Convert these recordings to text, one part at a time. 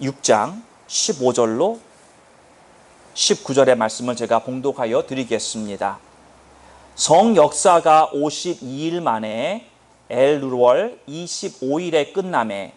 6장 15절로 19절의 말씀을 제가 봉독하여 드리겠습니다. 성 역사가 52일 만에 엘루월 25일에 끝남에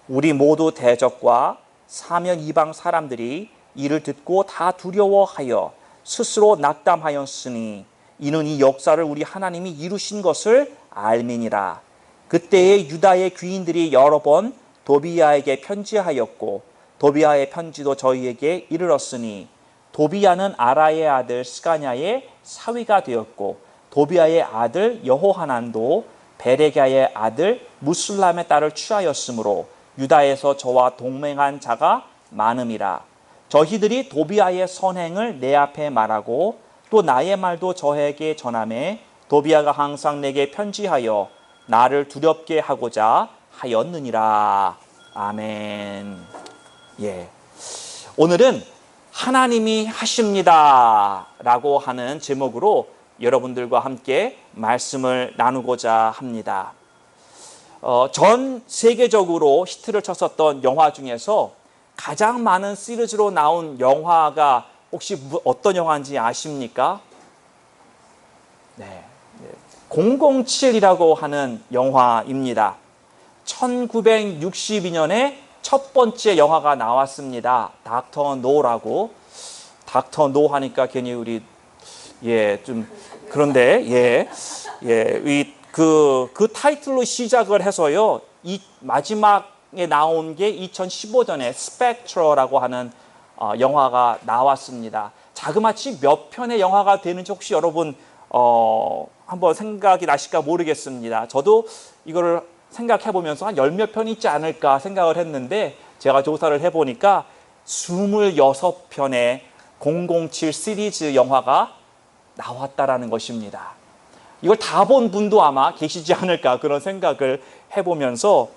우리 모두 대적과 사면 이방 사람들이 이를 듣고 다 두려워하여 스스로 낙담하였으니 이는 이 역사를 우리 하나님이 이루신 것을 알미니라. 그때에 유다의 귀인들이 여러 번 도비야에게 편지하였고 도비야의 편지도 저희에게 이르렀으니 도비야는 아라의 아들 스가냐의 사위가 되었고 도비야의 아들 여호하난도 베레갸의 아들 무술람의 딸을 취하였으므로 유다에서 저와 동맹한 자가 많음이라. 저희들이 도비야의 선행을 내 앞에 말하고 또 나의 말도 저에게 전하매 도비야가 항상 내게 편지하여 나를 두렵게 하고자 하였느니라. 아멘. 예. 오늘은 하나님이 하십니다 라고 하는 제목으로 여러분들과 함께 말씀을 나누고자 합니다. 전 세계적으로 히트를 쳤었던 영화 중에서 가장 많은 시리즈로 나온 영화가 혹시 어떤 영화인지 아십니까? 네, 007이라고 하는 영화입니다. 1962년에 첫 번째 영화가 나왔습니다. 닥터 노라고. 닥터 노 하니까 괜히 우리 좀 그런데 그 타이틀로 시작을 해서요. 이 마지막에 나온 게 2015년에 스펙트러라고 하는 영화가 나왔습니다. 자그마치 몇 편의 영화가 되는지 혹시 여러분 한번 생각이 나실까 모르겠습니다. 저도 이거를 생각해 보면서 한 10몇 편 있지 않을까 생각을 했는데 제가 조사를 해보니까 26편의 007 시리즈 영화가 나왔다라는 것입니다. 이걸 다 본 분도 아마 계시지 않을까 그런 생각을 해보면서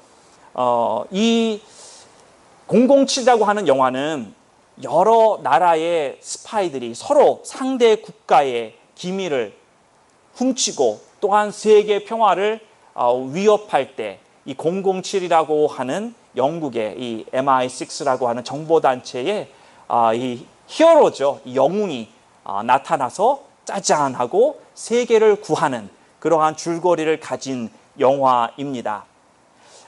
이 007이라고 하는 영화는 여러 나라의 스파이들이 서로 상대 국가의 기밀을 훔치고 또한 세계 평화를 위협할 때 이 007이라고 하는 영국의 이 MI6라고 하는 정보단체의 이 히어로죠. 이 영웅이 나타나서 짜잔 하고 세계를 구하는 그러한 줄거리를 가진 영화입니다.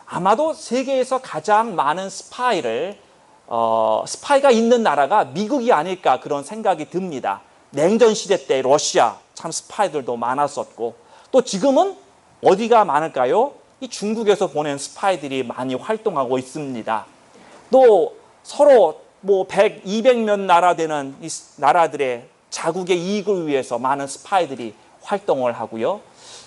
아마도 세계에서 가장 많은 스파이가 있는 나라가 미국이 아닐까 그런 생각이 듭니다. 냉전 시대 때 러시아 참 스파이들도 많았었고 또 지금은 어디가 많을까요? 이 중국에서 보낸 스파이들이 많이 활동하고 있습니다. 또 서로 100, 200몇 나라 되는 이 나라들의 자국의 이익을 위해서 많은 스파이들이 활동을 하고요.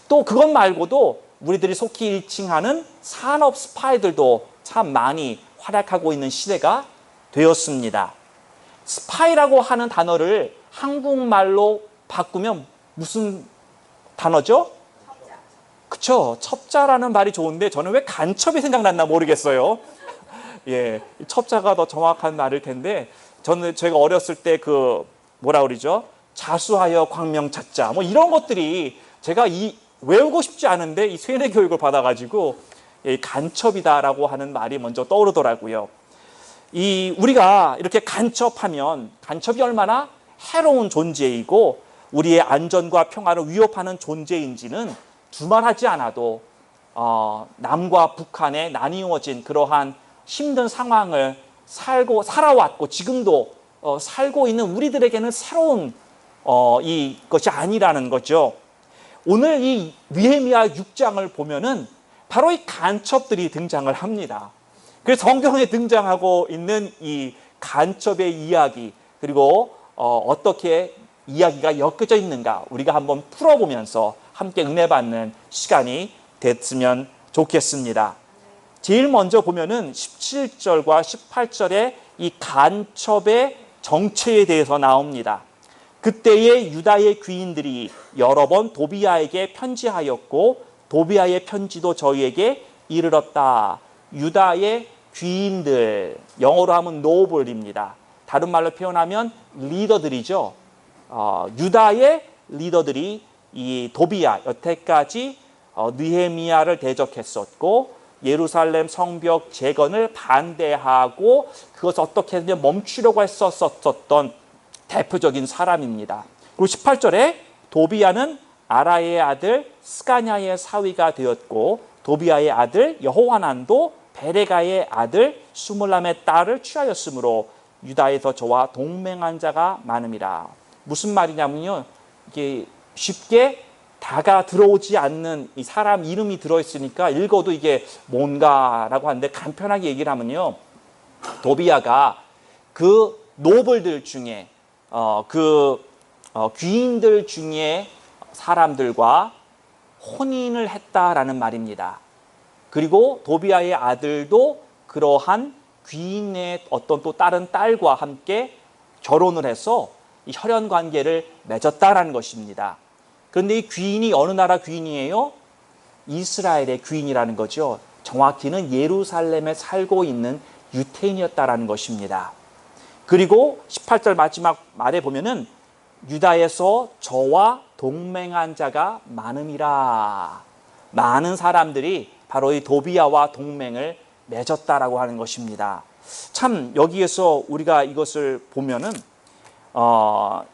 또 그것 말고도 우리들이 속히 일칭하는 산업 스파이들도 참 많이 활약하고 있는 시대가 되었습니다. 스파이라고 하는 단어를 한국말로 바꾸면 무슨 단어죠? 그쵸. 첩자라는 말이 좋은데 저는 왜 간첩이 생각났나 모르겠어요. 예, 첩자가 더 정확한 말일 텐데 제가 어렸을 때 뭐라 그러죠? 자수하여 광명 찾자 이런 것들이 제가 외우고 싶지 않은데 이 세뇌 교육을 받아가지고 간첩이다라고 하는 말이 먼저 떠오르더라고요. 우리가 이렇게 간첩하면 간첩이 얼마나 해로운 존재이고 우리의 안전과 평화를 위협하는 존재인지는 두말하지 않아도 남과 북한에 나뉘어진 그러한 힘든 상황을 살아왔고 지금도 살고 있는 우리들에게는 새로운 이것이 아니라는 거죠. 오늘 이 느헤미야 6장을 보면은 바로 이 간첩들이 등장을 합니다. 그래서 성경에 등장하고 있는 이 간첩의 이야기 그리고 어떻게 이야기가 엮여져 있는가 우리가 한번 풀어보면서 함께 은혜 받는 시간이 됐으면 좋겠습니다. 제일 먼저 보면은 17절과 18절에 이 간첩의 정체에 대해서 나옵니다. 그때에 유다의 귀인들이 여러 번 도비야에게 편지하였고 도비야의 편지도 저희에게 이르렀다. 유다의 귀인들, 영어로 하면 노블입니다. 다른 말로 표현하면 리더들이죠. 유다의 리더들이 이 도비야 여태까지 느헤미야를 대적했었고 예루살렘 성벽 재건을 반대하고 그것을 어떻게든 멈추려고 했었던 대표적인 사람입니다. 그리고 18절에 도비야는 아라의 아들 스가냐의 사위가 되었고 도비야의 아들 여호하난도 베레가의 아들 수물람의 딸을 취하였으므로 유다에서 저와 동맹한 자가 많음이라. 무슨 말이냐면요, 이게 쉽게 다가 들어오지 않는 이 사람 이름이 들어있으니까 읽어도 이게 뭔가라고 하는데, 간편하게 얘기를 하면요, 도비야가 그 노블들 중에 귀인들 중에 사람들과 혼인을 했다라는 말입니다. 그리고 도비야의 아들도 그러한 귀인의 어떤 또 다른 딸과 함께 결혼을 해서 이 혈연 관계를 맺었다라는 것입니다. 그런데 이 귀인이 어느 나라 귀인이에요? 이스라엘의 귀인이라는 거죠. 정확히는 예루살렘에 살고 있는 유태인이었다라는 것입니다. 그리고 18절 마지막 말에 보면은 유다에서 저와 동맹한 자가 많음이라. 많은 사람들이 바로 이 도비야와 동맹을 맺었다라고 하는 것입니다. 참 여기에서 우리가 이것을 보면은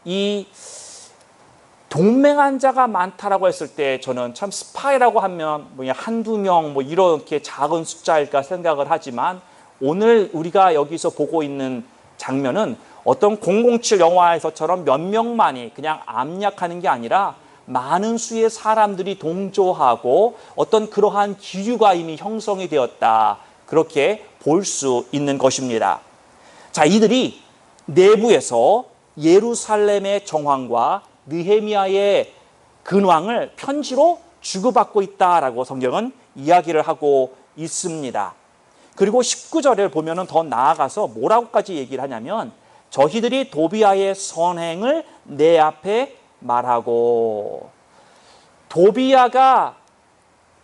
이 동맹한 자가 많다라고 했을 때 저는 참 스파이라고 하면 뭐냐 한두 명 뭐 이렇게 작은 숫자일까 생각을 하지만, 오늘 우리가 여기서 보고 있는 장면은 어떤 007 영화에서처럼 몇 명만이 그냥 암약하는 게 아니라 많은 수의 사람들이 동조하고 어떤 그러한 기류가 이미 형성이 되었다, 그렇게 볼 수 있는 것입니다. 자, 이들이 내부에서 예루살렘의 정황과 느헤미야의 근황을 편지로 주고받고 있다라고 성경은 이야기를 하고 있습니다. 그리고 19절을 보면은 더 나아가서 뭐라고까지 얘기를 하냐면, 저희들이 도비야의 선행을 내 앞에 말하고. 도비야가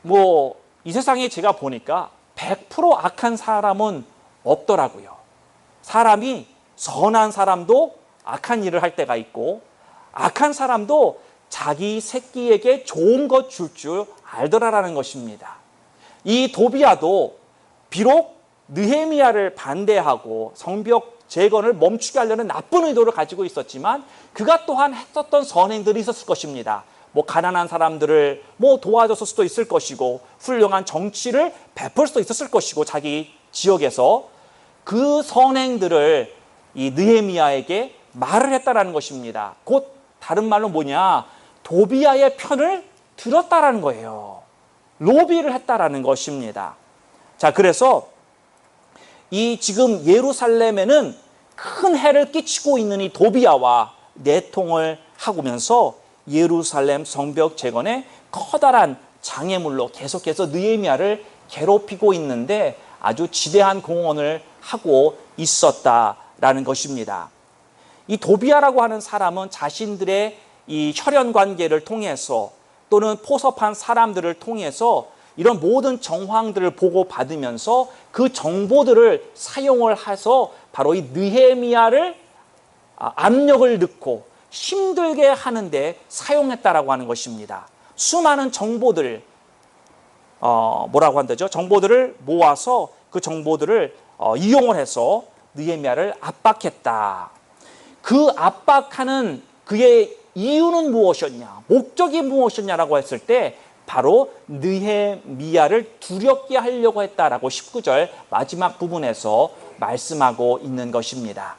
뭐 이 세상에 제가 보니까 100% 악한 사람은 없더라고요. 사람이 선한 사람도 악한 일을 할 때가 있고, 악한 사람도 자기 새끼에게 좋은 것 줄 알더라라는 것입니다. 이 도비야도 비록 느헤미야를 반대하고 성벽 재건을 멈추게 하려는 나쁜 의도를 가지고 있었지만, 그가 또한 했었던 선행들이 있었을 것입니다. 뭐 가난한 사람들을 뭐 도와줬을 수도 있을 것이고, 훌륭한 정치를 베풀 수도 있었을 것이고, 자기 지역에서 그 선행들을 이 느헤미야에게 말을 했다라는 것입니다. 곧 다른 말로 뭐냐, 도비야의 편을 들었다라는 거예요. 로비를 했다라는 것입니다. 자, 그래서 이 지금 예루살렘에는 큰 해를 끼치고 있는 이 도비야와 내통을 하면서 예루살렘 성벽 재건에 커다란 장애물로 계속해서 느헤미야를 괴롭히고 있는데 아주 지대한 공헌을 하고 있었다라는 것입니다. 이 도비야라고 하는 사람은 자신들의 이 혈연 관계를 통해서 또는 포섭한 사람들을 통해서 이런 모든 정황들을 보고받으면서 그 정보들을 사용을 해서 바로 이 느헤미야를 압력을 넣고 힘들게 하는데 사용했다라고 하는 것입니다. 수많은 정보들을 뭐라고 한다죠? 정보들을 모아서 그 정보들을 이용을 해서 느헤미야를 압박했다. 그 압박하는 그의 이유는 무엇이었냐, 목적이 무엇이었냐라고 했을 때 바로 느헤미야를 두렵게 하려고 했다라고 19절 마지막 부분에서 말씀하고 있는 것입니다.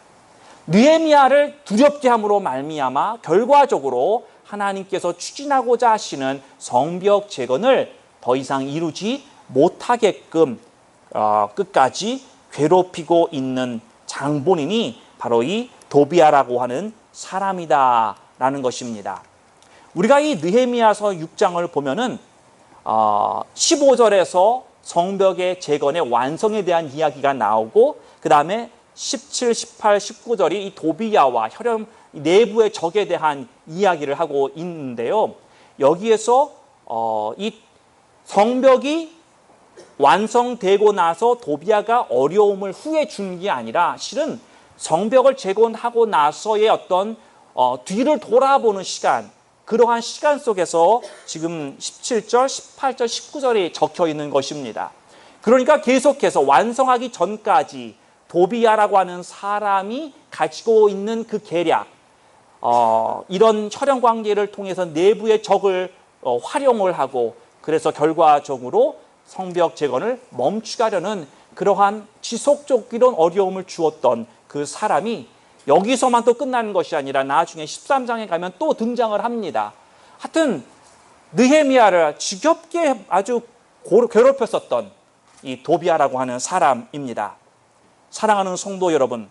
느헤미야를 두렵게 함으로 말미암아 결과적으로 하나님께서 추진하고자 하시는 성벽 재건을 더 이상 이루지 못하게끔 끝까지 괴롭히고 있는 장본인이 바로 이 도비야라고 하는 사람이다라는 것입니다. 우리가 이 느헤미야서 6장을 보면은 15절에서 성벽의 재건의 완성에 대한 이야기가 나오고, 그 다음에 17, 18, 19절이 이 도비야와 혈연 내부의 적에 대한 이야기를 하고 있는데요. 여기에서 이 성벽이 완성되고 나서 도비야가 어려움을 후에 주는 게 아니라, 실은 성벽을 재건하고 나서의 어떤 뒤를 돌아보는 시간, 그러한 시간 속에서 지금 17절, 18절, 19절이 적혀 있는 것입니다. 그러니까 계속해서 완성하기 전까지 도비아라고 하는 사람이 가지고 있는 그 계략, 이런 혈연 관계를 통해서 내부의 적을 활용을 하고, 그래서 결과적으로 성벽 재건을 멈추게 하려는 그러한 지속적인 어려움을 주었던 그 사람이 여기서만 또 끝나는 것이 아니라 나중에 13장에 가면 또 등장을 합니다. 하여튼 느헤미야를 지겹게 아주 괴롭혔었던 이 도비아라고 하는 사람입니다. 사랑하는 성도 여러분,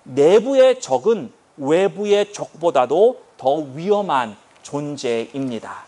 내부의 적은 외부의 적보다도 더 위험한 존재입니다.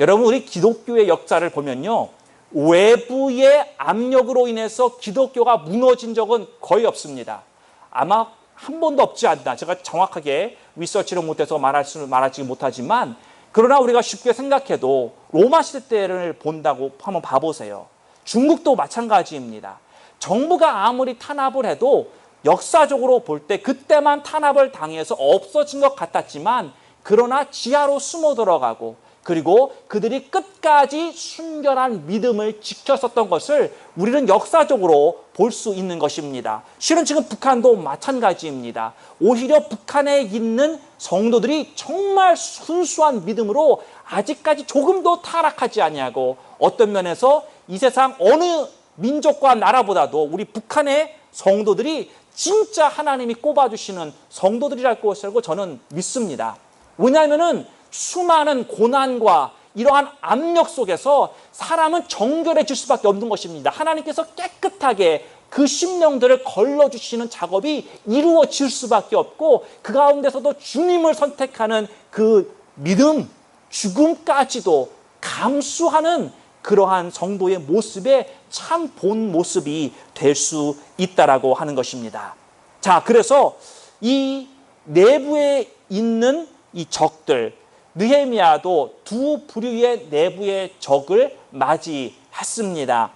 여러분, 우리 기독교의 역사를 보면요, 외부의 압력으로 인해서 기독교가 무너진 적은 거의 없습니다. 아마 한 번도 없지 않나. 제가 정확하게 리서치를 못해서 말하지 못하지만, 그러나 우리가 쉽게 생각해도 로마 시대 때를 본다고 한번 봐보세요. 중국도 마찬가지입니다. 정부가 아무리 탄압을 해도 역사적으로 볼 때 그때만 탄압을 당해서 없어진 것 같았지만, 그러나 지하로 숨어 들어가고, 그리고 그들이 끝까지 순결한 믿음을 지켰었던 것을 우리는 역사적으로 볼 수 있는 것입니다. 실은 지금 북한도 마찬가지입니다. 오히려 북한에 있는 성도들이 정말 순수한 믿음으로 아직까지 조금도 타락하지 아니하고, 어떤 면에서 이 세상 어느 민족과 나라보다도 우리 북한의 성도들이 진짜 하나님이 꼽아주시는 성도들이라고 저는 믿습니다. 왜냐하면은 수많은 고난과 이러한 압력 속에서 사람은 정결해질 수밖에 없는 것입니다. 하나님께서 깨끗하게 그 심령들을 걸러주시는 작업이 이루어질 수밖에 없고, 그 가운데서도 주님을 선택하는 그 믿음, 죽음까지도 감수하는 그러한 성도의 모습에 참 본 모습이 될 수 있다라고 하는 것입니다. 자, 그래서 이 내부에 있는 이 적들, 느헤미야도 두 부류의 내부의 적을 맞이했습니다.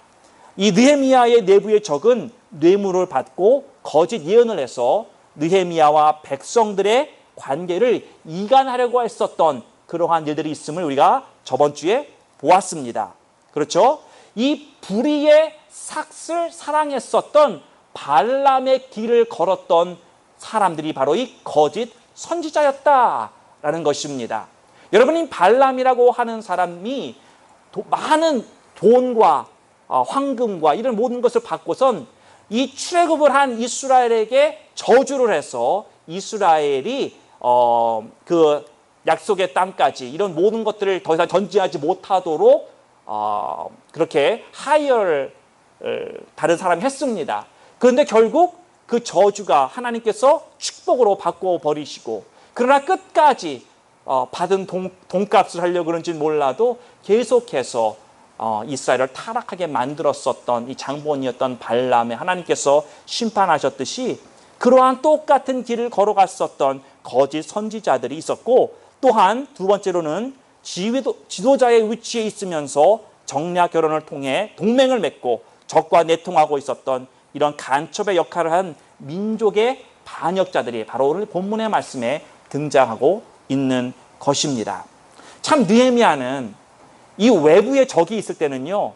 이 느헤미야의 내부의 적은 뇌물을 받고 거짓 예언을 해서 느헤미야와 백성들의 관계를 이간하려고 했었던 그러한 일들이 있음을 우리가 저번 주에 보았습니다. 그렇죠? 이 불의의 삭을 사랑했었던 발람의 길을 걸었던 사람들이 바로 이 거짓 선지자였다라는 것입니다. 여러분, 이 발람이라고 하는 사람이 많은 돈과 황금과 이런 모든 것을 받고선 이 출애굽을 한 이스라엘에게 저주를 해서 이스라엘이 그 약속의 땅까지 이런 모든 것들을 더 이상 전진하지 못하도록 그렇게 하이어를 다른 사람이 했습니다. 그런데 결국 그 저주가 하나님께서 축복으로 바꿔버리시고, 그러나 끝까지 받은 돈값을 하려고 그런지는 몰라도 계속해서 이스라엘을 타락하게 만들었었던 이 장본이었던 발람에 하나님께서 심판하셨듯이, 그러한 똑같은 길을 걸어갔었던 거짓 선지자들이 있었고, 또한 두 번째로는 지도자의 위치에 있으면서 정략 결혼을 통해 동맹을 맺고 적과 내통하고 있었던 이런 간첩의 역할을 한 민족의 반역자들이 바로 오늘 본문의 말씀에 등장하고 있는 것입니다. 참 느헤미야는 이 외부의 적이 있을 때는요,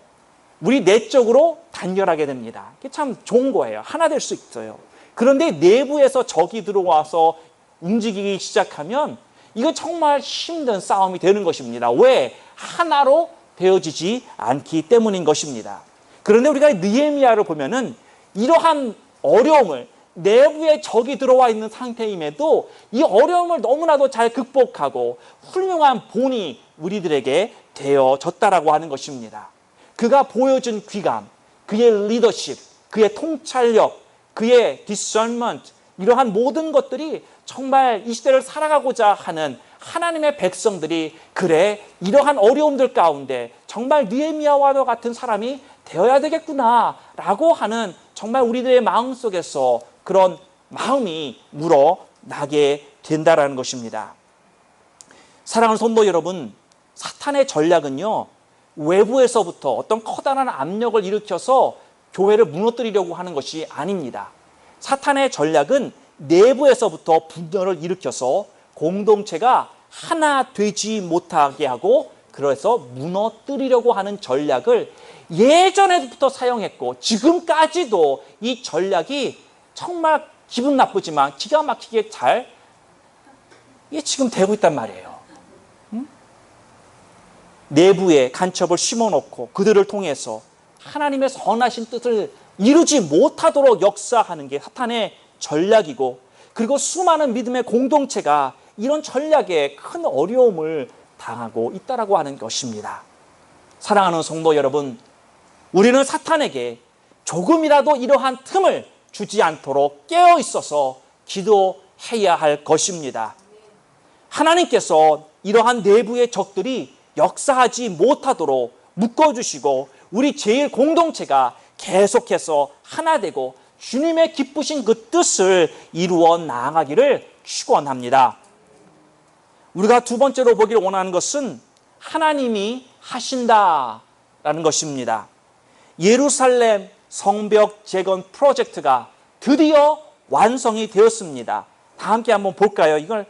우리 내적으로 단결하게 됩니다. 이게 참 좋은 거예요. 하나 될 수 있어요. 그런데 내부에서 적이 들어와서 움직이기 시작하면 이건 정말 힘든 싸움이 되는 것입니다. 왜? 하나로 되어지지 않기 때문인 것입니다. 그런데 우리가 느헤미야를 보면은 이러한 어려움을, 내부에 적이 들어와 있는 상태임에도 이 어려움을 너무나도 잘 극복하고 훌륭한 본이 우리들에게 되어졌다라고 하는 것입니다. 그가 보여준 귀감, 그의 리더십, 그의 통찰력, 그의 discernment, 이러한 모든 것들이 정말 이 시대를 살아가고자 하는 하나님의 백성들이, 그래, 이러한 어려움들 가운데 정말 느헤미야와 같은 사람이 되어야 되겠구나라고 하는 정말 우리들의 마음속에서 그런 마음이 물어나게 된다라는 것입니다. 사랑하는 성도 여러분, 사탄의 전략은요, 외부에서부터 어떤 커다란 압력을 일으켜서 교회를 무너뜨리려고 하는 것이 아닙니다. 사탄의 전략은 내부에서부터 분열을 일으켜서 공동체가 하나 되지 못하게 하고, 그래서 무너뜨리려고 하는 전략을 예전에부터 사용했고 지금까지도 이 전략이 정말 기분 나쁘지만 기가 막히게 잘 이게 지금 되고 있단 말이에요. 내부에 간첩을 심어놓고 그들을 통해서 하나님의 선하신 뜻을 이루지 못하도록 역사하는 게 사탄의 전략이고, 그리고 수많은 믿음의 공동체가 이런 전략에 큰 어려움을 당하고 있다라고 하는 것입니다. 사랑하는 성도 여러분, 우리는 사탄에게 조금이라도 이러한 틈을 주지 않도록 깨어 있어서 기도해야 할 것입니다. 하나님께서 이러한 내부의 적들이 역사하지 못하도록 묶어주시고 우리 제일 공동체가 계속해서 하나 되고 주님의 기쁘신 그 뜻을 이루어 나아가기를 축원합니다. 우리가 두 번째로 보기를 원하는 것은 하나님이 하신다라는 것입니다. 예루살렘 성벽 재건 프로젝트가 드디어 완성이 되었습니다. 다 함께 한번 볼까요? 이걸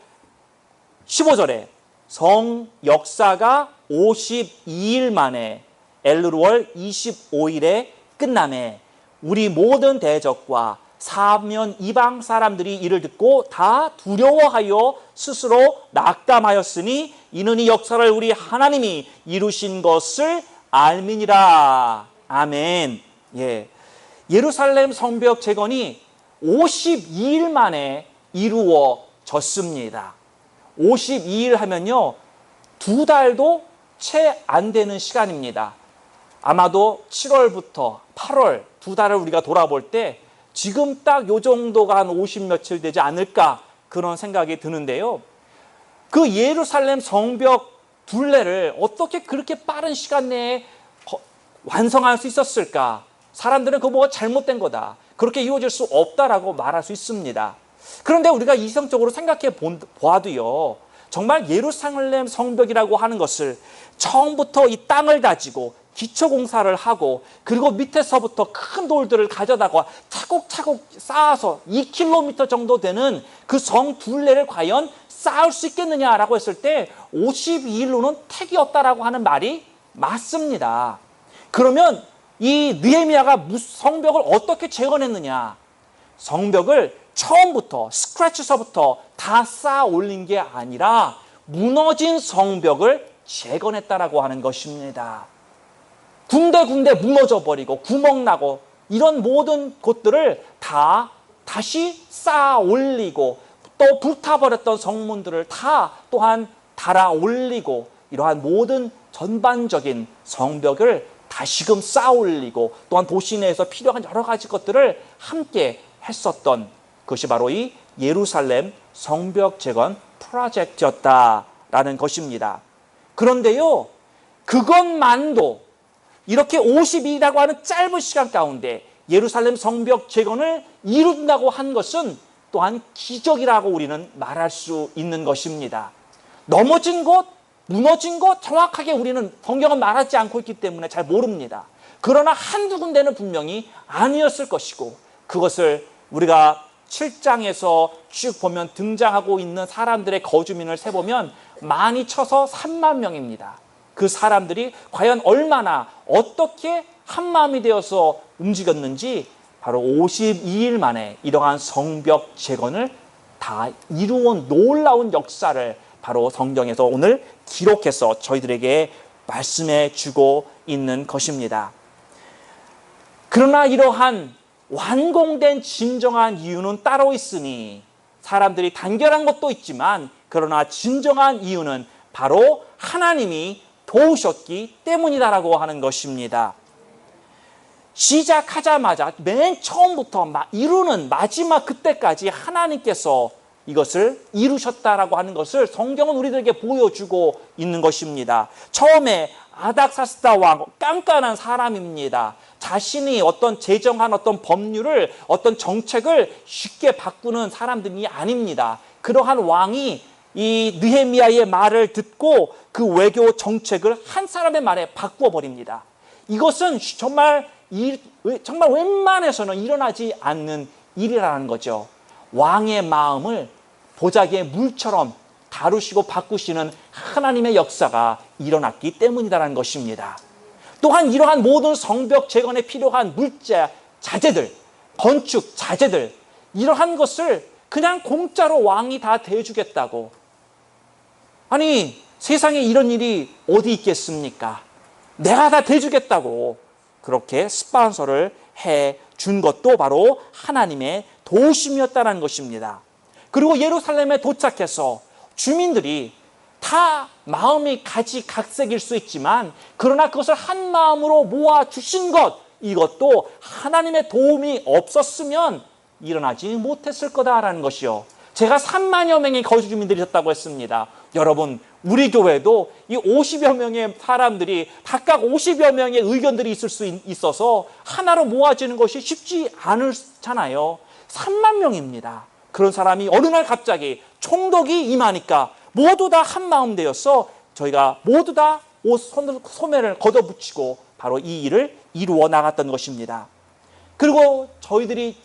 15절에 성 역사가 52일 만에 엘르월 25일에 끝남에 우리 모든 대적과 사면 이방 사람들이 이를 듣고 다 두려워하여 스스로 낙담하였으니 이는 이 역사를 우리 하나님이 이루신 것을 알미니라. 아멘. 예. 예루살렘 성벽 재건이 52일 만에 이루어졌습니다. 52일 하면요, 2달도 채 안 되는 시간입니다. 아마도 7월부터 8월 2달을 우리가 돌아볼 때 지금 딱 요 정도가 한 50 며칠 되지 않을까 그런 생각이 드는데요. 그 예루살렘 성벽 둘레를 어떻게 그렇게 빠른 시간 내에 완성할 수 있었을까? 사람들은 그거 뭐가 잘못된 거다, 그렇게 이루어질 수 없다라고 말할 수 있습니다. 그런데 우리가 이성적으로 생각해 보아도요, 정말 예루살렘 성벽이라고 하는 것을 처음부터 이 땅을 다지고 기초공사를 하고 그리고 밑에서부터 큰 돌들을 가져다가 차곡차곡 쌓아서 2km 정도 되는 그 성 둘레를 과연 쌓을 수 있겠느냐라고 했을 때 52일로는 택이 없다라고 하는 말이 맞습니다. 그러면 이 느헤미야가 성벽을 어떻게 재건했느냐? 성벽을 처음부터 스크래치서부터 다 쌓아 올린 게 아니라 무너진 성벽을 재건했다라고 하는 것입니다. 군데군데 무너져 버리고 구멍나고 이런 모든 곳들을 다 다시 쌓아 올리고 또 불타버렸던 성문들을 다 또한 달아 올리고 이러한 모든 전반적인 성벽을 다시금 쌓아 올리고 또한 도시 내에서 필요한 여러 가지 것들을 함께 했었던 그것이 바로 이 예루살렘 성벽 재건 프로젝트였다라는 것입니다. 그런데요, 그것만도 이렇게 50일이라고 하는 짧은 시간 가운데 예루살렘 성벽 재건을 이룬다고 한 것은 또한 기적이라고 우리는 말할 수 있는 것입니다. 넘어진 곳, 무너진 곳 정확하게 우리는 성경은 말하지 않고 있기 때문에 잘 모릅니다. 그러나 한두 군데는 분명히 아니었을 것이고 그것을 우리가 7장에서 쭉 보면 등장하고 있는 사람들의 거주민을 세보면 많이 쳐서 3만 명입니다. 그 사람들이 과연 얼마나 어떻게 한마음이 되어서 움직였는지 바로 52일 만에 이러한 성벽 재건을 다 이루어 놀라운 역사를 바로 성경에서 오늘 기록해서 저희들에게 말씀해 주고 있는 것입니다. 그러나 이러한 완공된 진정한 이유는 따로 있으니 사람들이 단결한 것도 있지만 그러나 진정한 이유는 바로 하나님이 도우셨기 때문이다라고 하는 것입니다. 시작하자마자 맨 처음부터 이루는 마지막 그때까지 하나님께서 이것을 이루셨다라고 하는 것을 성경은 우리들에게 보여주고 있는 것입니다. 처음에 아닥사스다 왕, 깐깐한 사람입니다. 자신이 어떤 제정한 어떤 법률을, 어떤 정책을 쉽게 바꾸는 사람들이 아닙니다. 그러한 왕이 이 느헤미야의 말을 듣고 그 외교 정책을 한 사람의 말에 바꾸어 버립니다. 이것은 정말 웬만해서는 일어나지 않는 일이라는 거죠. 왕의 마음을 보자기의 물처럼 다루시고 바꾸시는 하나님의 역사가 일어났기 때문이라는 것입니다. 또한 이러한 모든 성벽 재건에 필요한 물자, 자재들, 건축 자재들, 이러한 것을 그냥 공짜로 왕이 다 대주겠다고. 아니, 세상에 이런 일이 어디 있겠습니까? 내가 다 대주겠다고 그렇게 스폰서를 해준 것도 바로 하나님의 도우심이었다는 것입니다. 그리고 예루살렘에 도착해서 주민들이 다 마음이 가지각색일 수 있지만 그러나 그것을 한 마음으로 모아주신 것, 이것도 하나님의 도움이 없었으면 일어나지 못했을 거다라는 것이요. 제가 3만여 명의 거주 주민들이 있었다고 했습니다. 여러분, 우리 교회도 이 50여 명의 사람들이 각각 50여 명의 의견들이 있을 수 있어서 하나로 모아지는 것이 쉽지 않잖아요. 3만 명입니다. 그런 사람이 어느 날 갑자기 총독이 임하니까 모두 다 한 마음 되어서 저희가 모두 다 소매를 걷어붙이고 바로 이 일을 이루어 나갔던 것입니다. 그리고 저희들이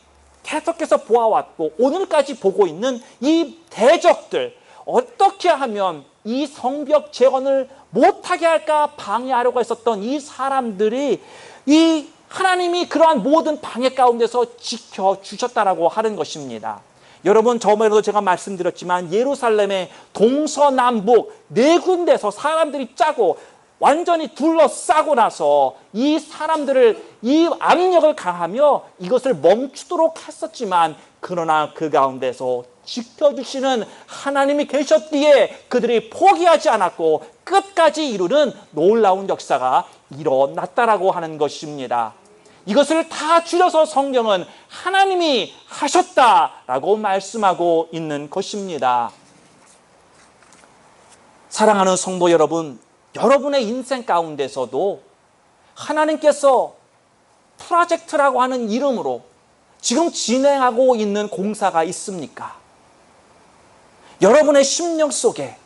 계속해서 보아왔고 오늘까지 보고 있는 이 대적들, 어떻게 하면 이 성벽 재건을 못하게 할까 방해하려고 했었던 이 사람들이 이 하나님이 그러한 모든 방해 가운데서 지켜주셨다라고 하는 것입니다. 여러분, 저번에도 제가 말씀드렸지만 예루살렘의 동서남북 네 군데서 사람들이 짜고 완전히 둘러싸고 나서 이 사람들을 이 압력을 가하며 이것을 멈추도록 했었지만 그러나 그 가운데서 지켜주시는 하나님이 계셨기에 그들이 포기하지 않았고 끝까지 이루는 놀라운 역사가 일어났다라고 하는 것입니다. 이것을 다 줄여서 성경은 하나님이 하셨다라고 말씀하고 있는 것입니다. 사랑하는 성도 여러분, 여러분의 인생 가운데서도 하나님께서 프로젝트라고 하는 이름으로 지금 진행하고 있는 공사가 있습니까? 여러분의 심령 속에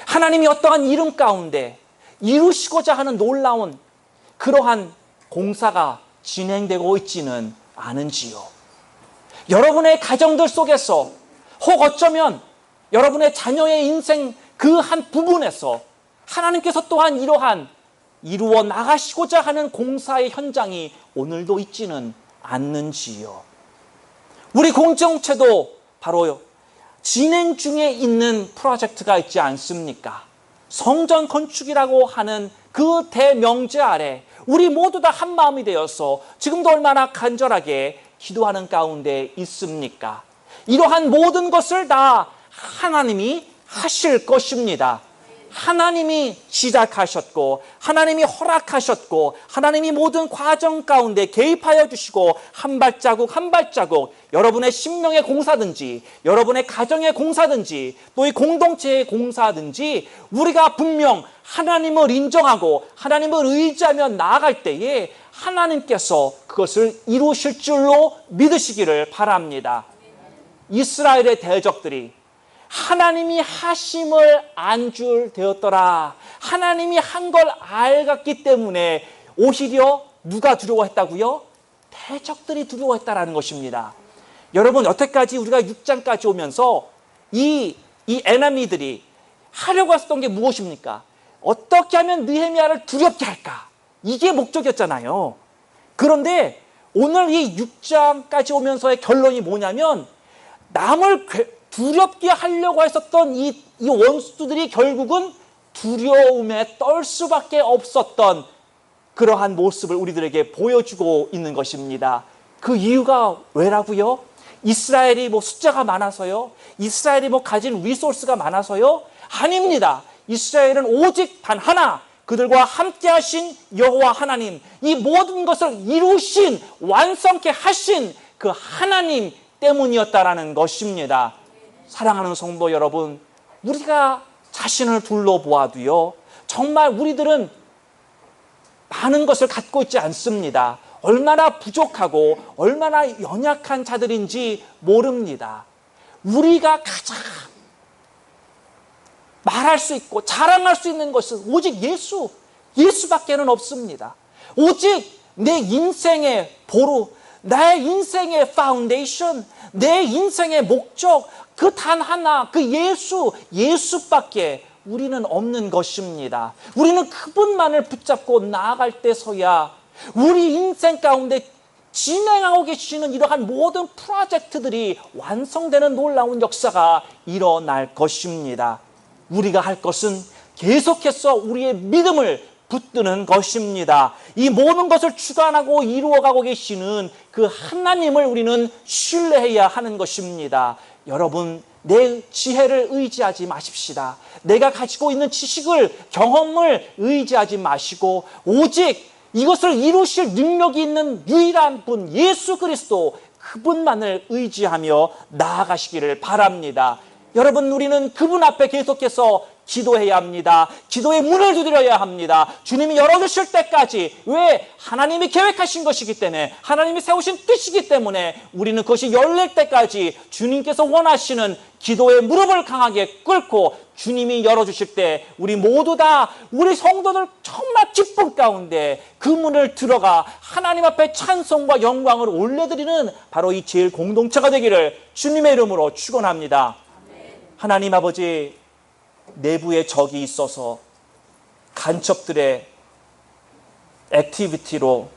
하나님이 어떠한 이름 가운데 이루시고자 하는 놀라운 그러한 공사가 진행되고 있지는 않은지요? 여러분의 가정들 속에서 혹 어쩌면 여러분의 자녀의 인생 그 한 부분에서 하나님께서 또한 이러한 이루어 나가시고자 하는 공사의 현장이 오늘도 있지는 않는지요? 우리 공동체도 바로 진행 중에 있는 프로젝트가 있지 않습니까? 성전 건축이라고 하는 그 대명제 아래 우리 모두 다 한 마음이 되어서 지금도 얼마나 간절하게 기도하는 가운데 있습니까? 이러한 모든 것을 다 하나님이 하실 것입니다. 하나님이 시작하셨고 하나님이 허락하셨고 하나님이 모든 과정 가운데 개입하여 주시고 한 발자국 한 발자국 여러분의 심령의 공사든지 여러분의 가정의 공사든지 또 이 공동체의 공사든지 우리가 분명 하나님을 인정하고 하나님을 의지하며 나아갈 때에 하나님께서 그것을 이루실 줄로 믿으시기를 바랍니다. 이스라엘의 대적들이 하나님이 하심을 안줄되었더라. 하나님이 한 걸 알았기 때문에 오히려 누가 두려워했다고요? 대적들이 두려워했다라는 것입니다. 여러분, 여태까지 우리가 6장까지 오면서 이 에너미들이 하려고 했었던 게 무엇입니까? 어떻게 하면 느헤미야를 두렵게 할까? 이게 목적이었잖아요. 그런데 오늘 이 6장까지 오면서의 결론이 뭐냐면 남을 두렵게 하려고 했었던 이 원수들이 결국은 두려움에 떨 수밖에 없었던 그러한 모습을 우리들에게 보여주고 있는 것입니다. 그 이유가 왜라고요? 이스라엘이 숫자가 많아서요? 이스라엘이 가진 리소스가 많아서요? 아닙니다. 이스라엘은 오직 단 하나, 그들과 함께 하신 여호와 하나님, 이 모든 것을 이루신, 완성케 하신 그 하나님 때문이었다라는 것입니다. 사랑하는 성도 여러분, 우리가 자신을 둘러보아도요, 정말 우리들은 많은 것을 갖고 있지 않습니다. 얼마나 부족하고 얼마나 연약한 자들인지 모릅니다. 우리가 가장 말할 수 있고 자랑할 수 있는 것은 오직 예수밖에는 없습니다. 오직 내 인생의 보루, 나의 인생의 파운데이션, 내 인생의 목적, 그 단 하나, 그 예수밖에 우리는 없는 것입니다. 우리는 그분만을 붙잡고 나아갈 때서야 우리 인생 가운데 진행하고 계시는 이러한 모든 프로젝트들이 완성되는 놀라운 역사가 일어날 것입니다. 우리가 할 것은 계속해서 우리의 믿음을 붙드는 것입니다. 이 모든 것을 주관하고 이루어가고 계시는 그 하나님을 우리는 신뢰해야 하는 것입니다. 여러분, 내 지혜를 의지하지 마십시다. 내가 가지고 있는 지식을, 경험을 의지하지 마시고 오직 이것을 이루실 능력이 있는 유일한 분 예수 그리스도, 그분만을 의지하며 나아가시기를 바랍니다. 여러분, 우리는 그분 앞에 계속해서 기도해야 합니다. 기도의 문을 두드려야 합니다. 주님이 열어주실 때까지. 왜? 하나님이 계획하신 것이기 때문에, 하나님이 세우신 뜻이기 때문에 우리는 그것이 열릴 때까지 주님께서 원하시는 기도의 무릎을 강하게 꿇고 주님이 열어주실 때 우리 모두 다, 우리 성도들 정말 기쁨 가운데 그 문을 들어가 하나님 앞에 찬송과 영광을 올려드리는 바로 이 제일 공동체가 되기를 주님의 이름으로 축원합니다. 하나님 아버지, 내부에 적이 있어서 간첩들의 액티비티로